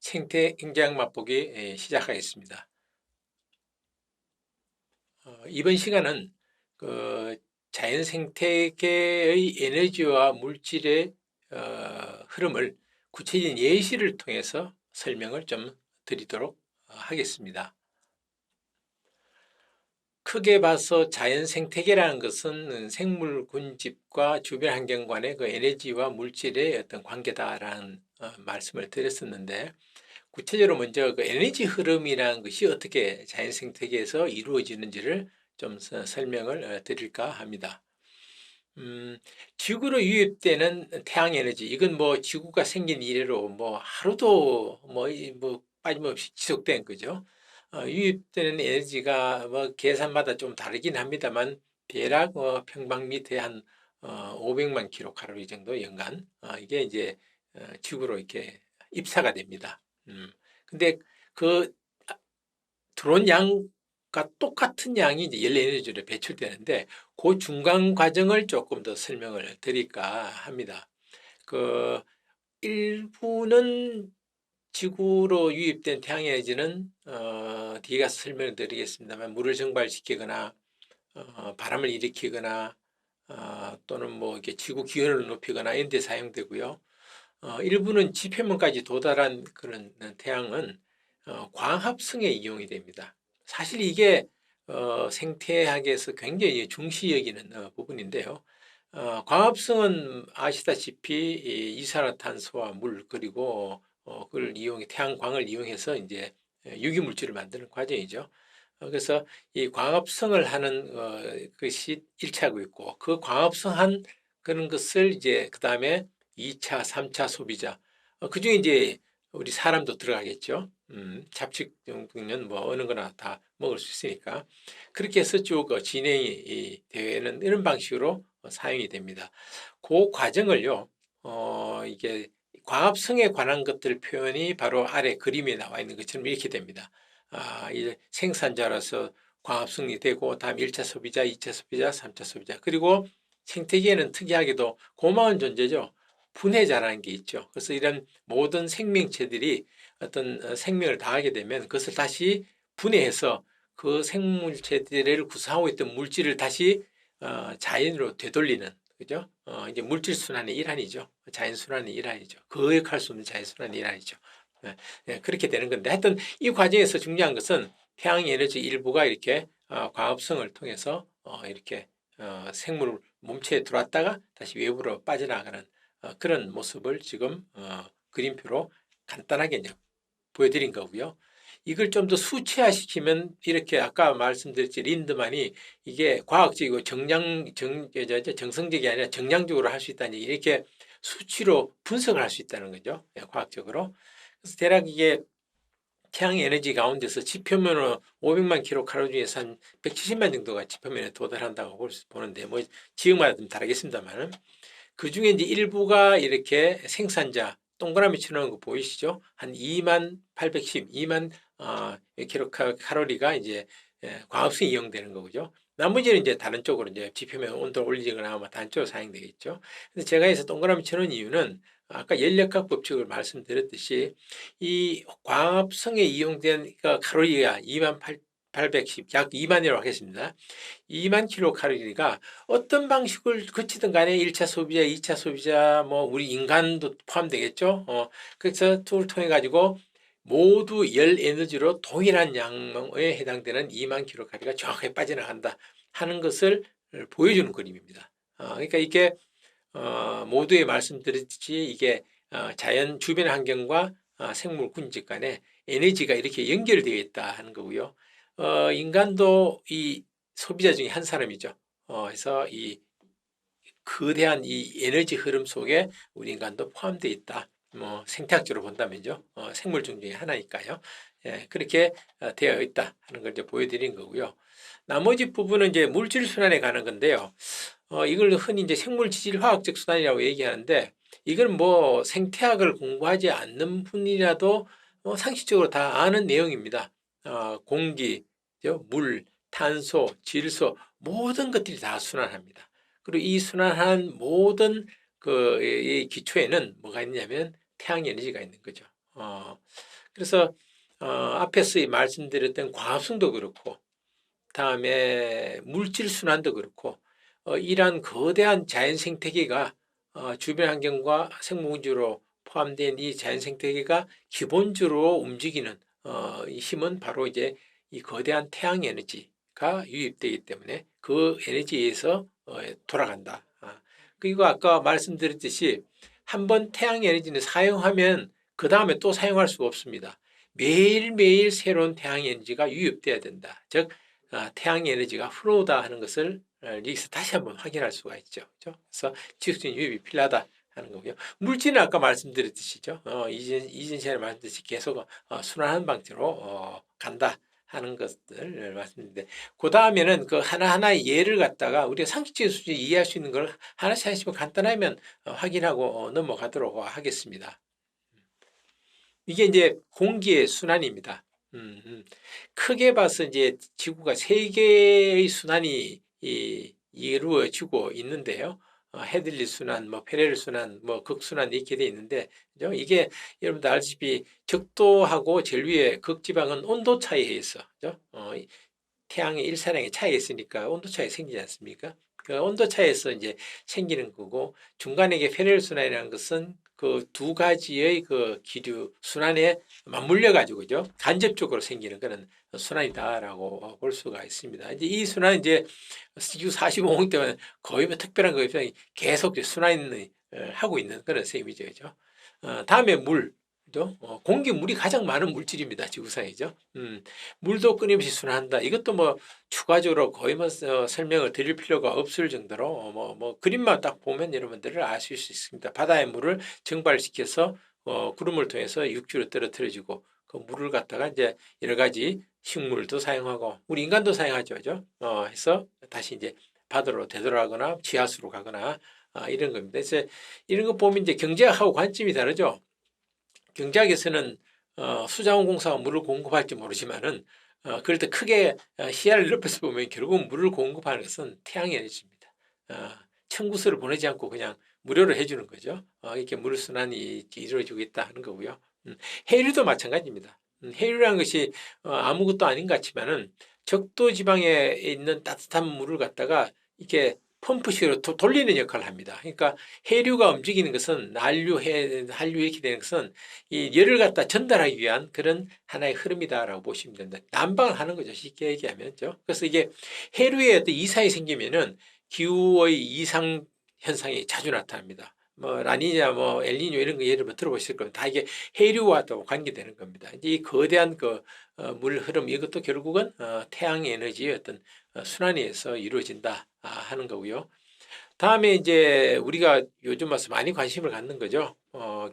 생태 경제학 맛보기 시작하겠습니다. 이번 시간은 자연 생태계의 에너지와 물질의 흐름을 구체적인 예시를 통해서 설명을 좀 드리도록 하겠습니다. 크게 봐서 자연 생태계라는 것은 생물 군집과 주변 환경 간의 그 에너지와 물질의 어떤 관계다라는 말씀을 드렸었는데, 구체적으로 먼저 그 에너지 흐름이라는 것이 어떻게 자연 생태계에서 이루어지는지를 좀 설명을 드릴까 합니다. 지구로 유입되는 태양 에너지, 이건 뭐 지구가 생긴 이래로 뭐 하루도 뭐 빠짐없이 지속된 거죠. 유입되는 에너지가 뭐 계산마다 좀 다르긴 합니다만 대략 평방미터에 한 500만 킬로칼로리 정도 연간, 이게 이제 지구로 이렇게 입사가 됩니다. 근데 그 들어온 양과 똑같은 양이 이제 열 에너지로 배출되는데, 그 중간 과정을 조금 더 설명을 드릴까 합니다. 그 일부는 지구로 유입된 태양 에너지는 뒤에 가서 설명을 드리겠습니다만, 물을 증발시키거나 바람을 일으키거나 또는 뭐 이렇게 지구 기온을 높이거나 이런 데 사용되고요. 일부는 지표면까지 도달한 그런 태양은 광합성에 이용이 됩니다. 사실 이게 생태학에서 굉장히 중시 여기는 부분인데요. 광합성은 아시다시피 이산화탄소와 물, 그리고 그걸 태양광을 이용해서 이제 유기물질을 만드는 과정이죠. 그래서 이 광합성을 하는 것이 1차고 있고, 그 광합성한 그런 것을 이제 그 다음에 2차, 3차 소비자, 그중에 이제 우리 사람도 들어가겠죠. 잡식 종류는 뭐 어느 거나 다 먹을 수 있으니까. 그렇게 해서 쭉 진행이 되는 이런 방식으로 사용이 됩니다. 그 과정을요, 이게 광합성에 관한 것들 표현이 바로 아래 그림에 나와 있는 것처럼 이렇게 됩니다. 이제 생산자로서 광합성이 되고, 다음 1차 소비자, 2차 소비자, 3차 소비자. 그리고 생태계에는 특이하게도 고마운 존재죠. 분해자라는 게 있죠. 그래서 이런 모든 생명체들이 어떤 생명을 다하게 되면 그것을 다시 분해해서 그 생물체들을 구성하고 있던 물질을 다시 자연으로 되돌리는, 그죠? 이제 물질 순환의 일환이죠. 자연 순환의 일환이죠. 거역할 수 없는 자연 순환의 일환이죠. 그렇게 되는 건데, 하여튼 이 과정에서 중요한 것은 태양 에너지 일부가 이렇게 광합성을 통해서 이렇게 생물 몸체에 들어왔다가 다시 외부로 빠져나가는 그런 모습을 지금 그림표로 간단하게 보여드린 거고요. 이걸 좀 더 수치화시키면 이렇게 아까 말씀드렸지, 린드만이 이게 과학적이고 정성적이 아니라 정량적으로 할 수 있다는 얘기, 이렇게 수치로 분석을 할 수 있다는 거죠. 과학적으로. 그래서 대략 이게 태양 에너지 가운데서 지표면으로 500만 킬로칼로리 중에서 한 170만 정도가 지표면에 도달한다고 보는데, 뭐 지역마다 좀 다르겠습니다만은, 그 중에 이제 일부가 이렇게 생산자, 동그라미 쳐놓은 거 보이시죠? 한 2만 810, 2만 킬로칼로리가 이제 광합성이 이용되는 거죠. 나머지는 이제 다른 쪽으로 이제 지표면 온도를 올리거나 아마 다른 쪽으로 사용되겠죠. 그래서 제가 해서 동그라미 쳐놓은 이유는 아까 연력학 법칙을 말씀드렸듯이 이 광합성에 이용된 칼로리가 2만 810, 약 2만이라고 하겠습니다. 2만 킬로칼로리가 어떤 방식을 거치든 간에 1차 소비자, 2차 소비자, 뭐 우리 인간도 포함되겠죠. 그래서 툴을 통해 가지고 모두 열 에너지로 동일한 양에 해당되는 2만 킬로칼로리가 정확하게 빠져나간다 하는 것을 보여주는 그림입니다. 그러니까 이게 모두에 말씀드렸듯이 이게 자연 주변 환경과 생물 군집 간에 에너지가 이렇게 연결되어 있다 하는 거고요. 인간도 이 소비자 중에 한 사람이죠. 그래서 이 거대한 이 에너지 흐름 속에 우리 인간도 포함되어 있다. 뭐 생태학적으로 본다면요. 생물종 중에 하나니까요. 예, 그렇게 되어 있다 하는 걸 이제 보여드린 거고요. 나머지 부분은 이제 물질 순환에 관한 건데요. 이걸 흔히 이제 생물 지질 화학적 순환이라고 얘기하는데, 이건 뭐 생태학을 공부하지 않는 분이라도 상식적으로 다 아는 내용입니다. 공기, 물, 탄소, 질소 모든 것들이 다 순환합니다. 그리고 이 순환한 모든 이 기초에는 뭐가 있냐면 태양 에너지가 있는 거죠. 그래서 앞에서 말씀드렸던 광합성도 그렇고 다음에 물질 순환도 그렇고 이러한 거대한 자연 생태계가 주변 환경과 생물구조로 포함된 이 자연 생태계가 기본적으로 움직이는 이 힘은 바로 이제 이 거대한 태양 에너지가 유입되기 때문에 그 에너지에 의해서 돌아간다. 그리고 아까 말씀드렸듯이 한번 태양 에너지는 사용하면 그 다음에 또 사용할 수가 없습니다. 매일매일 새로운 태양 에너지가 유입돼야 된다. 즉 태양 에너지가 흘러오다 하는 것을 여기서 다시 한번 확인할 수가 있죠. 그렇죠? 그래서 지속적인 유입이 필요하다 하는 거고요. 물질은 아까 말씀드렸듯이죠. 이전 시간에 말씀드렸듯이 계속 순환하는 방식으로 간다 하는 것들 말씀드렸는데 그 다음에는 그 하나하나의 예를 갖다가 우리가 상식적인 수준에 이해할 수 있는 걸 하나씩 하나씩 간단하면 확인하고 넘어가도록 하겠습니다. 이게 이제 공기의 순환입니다. 크게 봐서 이제 지구가 세 개의 순환이 이루어지고 있는데요. 헤들리 순환, 뭐 페레르 순환, 뭐 극순환 이렇게 돼 있는데, 그죠? 이게 여러분들 알다시피 적도하고 제일 위에 극지방은 온도 차이에 의해서, 그죠? 태양의 일사량의 차이가 있으니까 온도 차이 생기지 않습니까? 그 온도 차이에서 이제 생기는 거고 중간에 이게 페레르 순환이라는 것은 그 두 가지의 그 기류 순환에 맞물려 가지고 죠 간접적으로 생기는 그런 순환이다라고 볼 수가 있습니다. 이제 이 순환은 이제 지구 45억 동안 거의 뭐 특별한 거 없이 계속 순환을 하고 있는 그런 셈이죠, 그죠? 다음에 물. 공기, 물이 가장 많은 물질입니다. 지구상이죠. 물도 끊임없이 순환한다. 이것도 뭐 추가적으로 거의 뭐 설명을 드릴 필요가 없을 정도로 그림만 딱 보면 여러분들을 아실 수 있습니다. 바다의 물을 증발시켜서 구름을 통해서 육지로 떨어뜨려지고 그 물을 갖다가 이제 여러 가지 식물도 사용하고 우리 인간도 사용하죠, 그죠? 해서 다시 이제 바다로 되돌아가거나 지하수로 가거나 이런 겁니다. 그래서 이런 거 보면 이제 경제학하고 관점이 다르죠. 경제학에서는 수자원공사가 물을 공급할지 모르지만은 그럴 때 크게 시야를 넓혀서 보면 결국 물을 공급하는 것은 태양에너지입니다. 청구서를 보내지 않고 그냥 무료로 해주는 거죠. 이렇게 물순환이 이루어지고 있다 하는 거고요. 해류도 마찬가지입니다. 해류라는 것이 아무것도 아닌 것 같지만은 적도 지방에 있는 따뜻한 물을 갖다가 이렇게 펌프식으로 돌리는 역할을 합니다. 그러니까 해류가 움직이는 것은 한류 이렇게 되는 것은 이 열을 갖다 전달하기 위한 그런 하나의 흐름이다라고 보시면 된다. 난방을 하는 거죠. 쉽게 얘기하면죠. 그래서 이게 해류에 어떤 이상이 생기면은 기후의 이상 현상이 자주 나타납니다. 뭐 라니냐, 뭐 엘니뇨 이런 거 예를 들어 들어보실 겁니다. 다 이게 해류와 또 관계되는 겁니다. 이제 이 거대한 그 물 흐름 이것도 결국은 태양 에너지의 어떤 순환에 의해서 이루어진다 하는 거고요. 다음에 이제 우리가 요즘 와서 많이 관심을 갖는 거죠.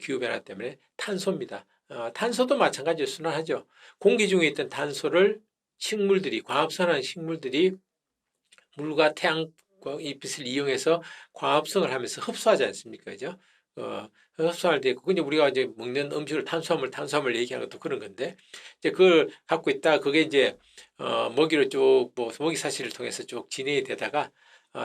기후변화 때문에 탄소입니다. 탄소도 마찬가지로 순환하죠. 공기 중에 있던 탄소를 식물들이, 광합성하는 식물들이 물과 태양 햇빛을 이용해서 광합성을 하면서 흡수하지 않습니까? 그죠? 흡수할 때, 근데 우리가 이제 먹는 음식을 탄수화물 얘기하는 것도 그런 건데, 이제 그걸 갖고 있다, 그게 이제, 먹이로 쭉, 먹이 사슬을 통해서 쭉 진행이 되다가,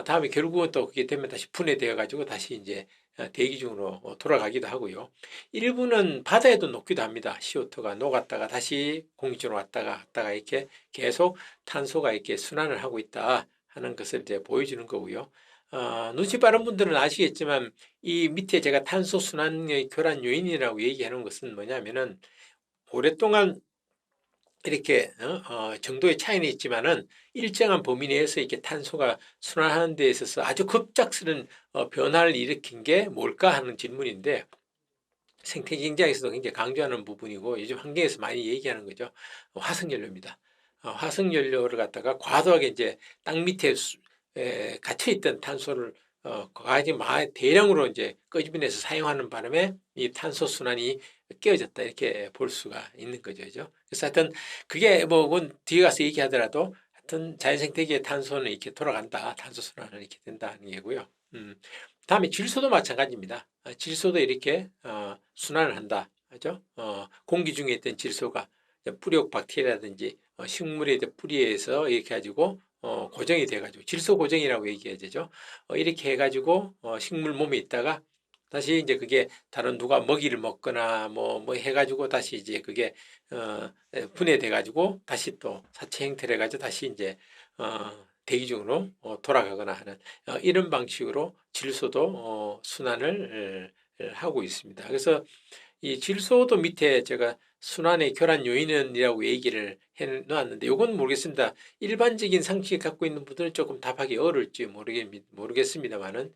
다음에 결국은 또 그게 되면 다시 분해되어 가지고 다시 이제 대기 중으로 돌아가기도 하고요. 일부는 바다에도 녹기도 합니다. CO2가 녹았다가 다시 공기 중으로 왔다가 이렇게 계속 탄소가 이렇게 순환을 하고 있다 하는 것을 이제 보여주는 거고요. 눈치 빠른 분들은 아시겠지만 이 밑에 제가 탄소 순환의 교란 요인이라고 얘기하는 것은 뭐냐면은 오랫동안 이렇게 정도의 차이는 있지만은 일정한 범위 내에서 이렇게 탄소가 순환하는 데 있어서 아주 급작스런 변화를 일으킨 게 뭘까 하는 질문인데 생태 경제에서도 굉장히 강조하는 부분이고 요즘 환경에서 많이 얘기하는 거죠. 화석연료입니다. 화석연료를 갖다가 과도하게 이제 땅 밑에 갇혀 있던 탄소를 과하게 대량으로 이제 끄집어내서 사용하는 바람에 이 탄소 순환이 깨어졌다 이렇게 볼 수가 있는 거죠, 그죠? 그래서 하여튼 그게 뭐 그건 뒤에 가서 얘기하더라도 하여튼 자연생태계의 탄소는 이렇게 돌아간다, 탄소 순환은 이렇게 된다는 얘고요. 다음에 질소도 마찬가지입니다. 질소도 이렇게 순환을 한다, 그죠? 공기 중에 있던 질소가 뿌리옥 박테리아라든지 식물의 뿌리에서 이렇게 가지고 고정이 돼가지고 질소 고정이라고 얘기해야 되죠. 이렇게 해가지고 식물 몸에 있다가 다시 이제 그게 다른 누가 먹이를 먹거나 뭐 해가지고 다시 이제 그게 분해돼가지고 다시 또 사체 형태를 해가지고 다시 이제 대기 중으로 돌아가거나 하는 이런 방식으로 질소도 순환을 하고 있습니다. 그래서 이 질소도 밑에 제가 순환의 교란 요인이라고 얘기를 해 놓았는데 요건 모르겠습니다. 일반적인 상식 갖고 있는 분들은 조금 답하기 어려울지 모르겠습니다만은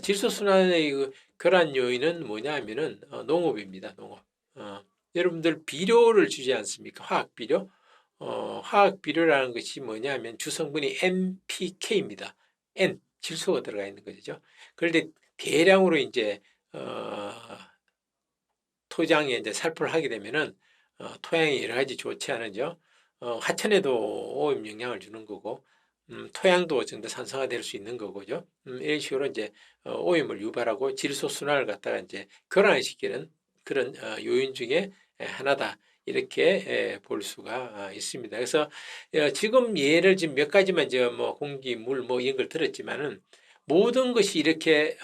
질소 순환의 그 교란 요인은 뭐냐 하면은 농업입니다. 농업. 여러분들 비료를 주지 않습니까? 화학 비료. 화학 비료라는 것이 뭐냐 하면 주성분이 NPK입니다. N, 질소가 들어가 있는 거죠. 그런데 대량으로 이제 토장에 이제 살포를 하게 되면은 토양이 여러 가지 좋지 않은죠. 하천에도 오염 영향을 주는 거고, 토양도 전부 산성화될 수 있는 거고죠. 이런 식으로 이제 오염을 유발하고 질소 순환을 갖다가 이제 교란시키는 그런 요인 중에 하나다. 이렇게 볼 수가 있습니다. 그래서 지금 예를 지금 몇 가지만 이제 뭐 공기, 물 뭐 이런 걸 들었지만은 모든 것이 이렇게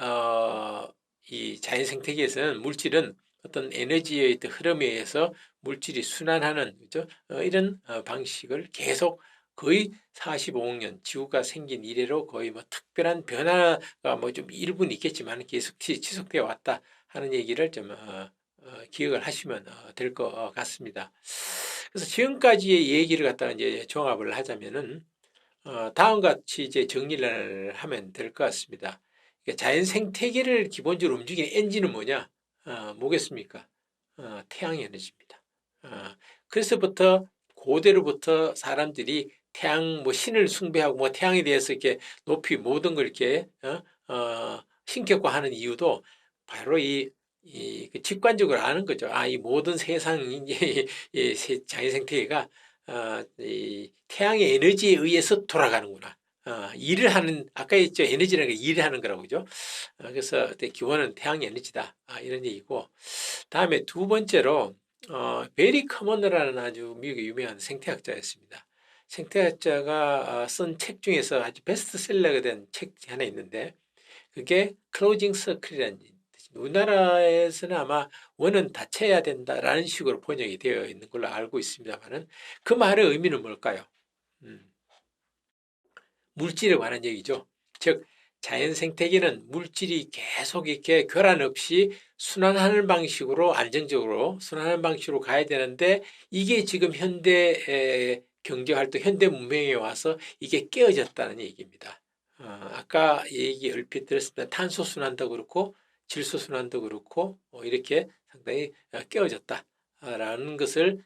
이 자연 생태계에서는 물질은 어떤 에너지의 어떤 흐름에 의해서 물질이 순환하는 그죠? 이런 방식을 계속 거의 45억 년 지구가 생긴 이래로 거의 뭐 특별한 변화가 뭐 좀 일부는 있겠지만 계속 지속되어 왔다 하는 얘기를 좀 기억을 하시면 될 것 같습니다. 그래서 지금까지의 얘기를 갖다가 이제 종합을 하자면은 다음과 같이 이제 정리를 하면 될 것 같습니다. 그러니까 자연 생태계를 기본적으로 움직이는 엔진은 뭐냐? 뭐겠습니까? 태양 에너지입니다. 그래서부터 고대로부터 사람들이 태양 뭐 신을 숭배하고 뭐 태양에 대해서 이렇게 높이 모든 걸 이렇게 신격화하는 이유도 바로 그 직관적으로 아는 거죠. 이 모든 세상이 이 자연 생태계가 이 태양의 에너지에 의해서 돌아가는구나. 일을 하는 아까 했죠. 에너지라는 게 일을 하는 거라고 그죠. 그래서 기원은 태양 에너지다. 이런 얘기고 다음에 두 번째로 베리 커먼러라는 아주 미국의 유명한 생태학자였습니다. 생태학자가 쓴 책 중에서 아주 베스트셀러가 된 책 하나 있는데 그게 클로징 서클이라는 뜻입니다. 우리나라에서는 아마 원은 닫혀야 된다라는 식으로 번역이 되어 있는 걸로 알고 있습니다만은 그 말의 의미는 뭘까요? 물질에 관한 얘기죠. 즉 자연 생태계는 물질이 계속 이렇게 교란 없이 순환하는 방식으로 안정적으로 순환하는 방식으로 가야 되는데 이게 지금 현대 경제 활동, 현대 문명에 와서 이게 깨어졌다는 얘기입니다. 아까 얘기 얼핏 들었습니다. 탄소 순환도 그렇고 질소 순환도 그렇고 이렇게 상당히 깨어졌다라는 것을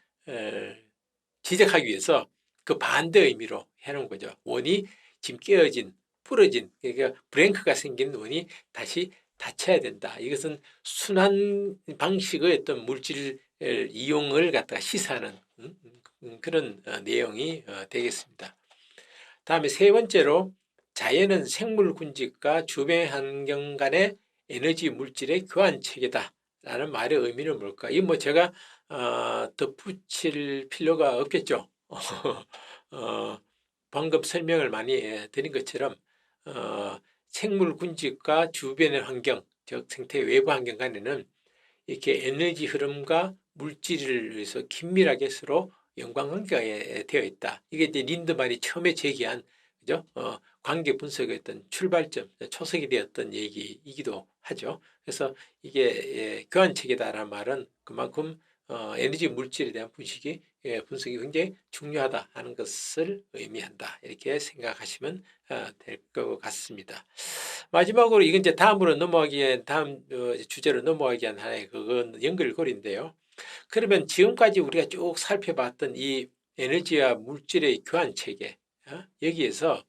지적하기 위해서 그 반대 의미로 해놓은 거죠. 원이 지금 깨어진, 부러진, 그러니까 브레이크가 생긴 원이 다시 닫혀야 된다. 이것은 순환 방식의 어떤 물질 이용을 갖다가 시사하는 그런 내용이 되겠습니다. 다음에 세 번째로 자연은 생물 군집과 주변 환경 간의 에너지 물질의 교환 체계다. 라는 말의 의미는 뭘까? 이 뭐 제가 덧붙일 필요가 없겠죠. 방금 설명을 많이 드린 것처럼 생물 군집과 주변의 환경, 즉 생태 외부 환경 간에는 이렇게 에너지 흐름과 물질을 위해서 긴밀하게 서로 연관관계가 되어 있다. 이게 이제 린드만이 처음에 제기한 그죠? 관계 분석의 어떤 출발점, 초석이 되었던 얘기이기도 하죠. 그래서 이게 교환 체계다라는 말은 그만큼 에너지 물질에 대한 분석이 굉장히 중요하다 하는 것을 의미한다. 이렇게 생각하시면 될 것 같습니다. 마지막으로 이건 이제 다음으로 넘어가기 위한 다음 주제로 넘어가기 위한 하나의 그건 연결고리인데요. 그러면 지금까지 우리가 쭉 살펴봤던 이 에너지와 물질의 교환 체계 여기에서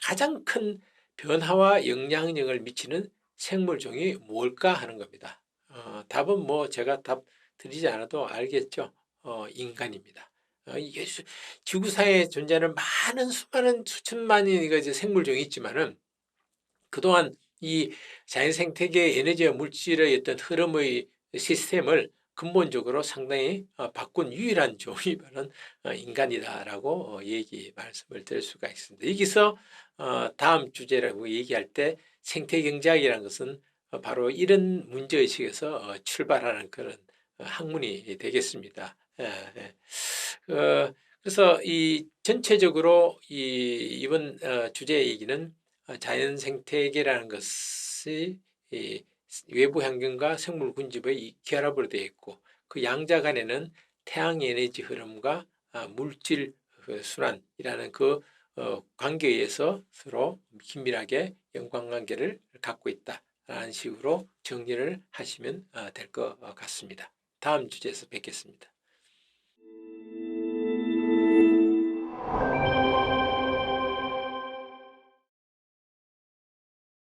가장 큰 변화와 영향력을 미치는 생물종이 뭘까 하는 겁니다. 답은 뭐 제가 답 드리지 않아도 알겠죠. 인간입니다. 이게 지구상에 존재하는 많은 수많은 수천만의 이제 생물종이 있지만은 그동안 이 자연 생태계 에너지와 물질의 어떤 흐름의 시스템을 근본적으로 상당히 바꾼 유일한 종이 바로 인간이다라고 말씀을 드릴 수가 있습니다. 여기서 다음 주제라고 얘기할 때 생태경제학이라는 것은 바로 이런 문제의식에서 출발하는 그런 학문이 되겠습니다. 예, 예. 그래서 이 전체적으로 이번 주제 얘기는 자연 생태계라는 것이 이 외부 환경과 생물 군집의 결합으로 되어 있고 그 양자 간에는 태양 에너지 흐름과 물질 순환이라는 그 관계에 의해서 서로 긴밀하게 연관관계를 갖고 있다라는 식으로 정리를 하시면 될 것 같습니다. 다음 주제에서 뵙겠습니다.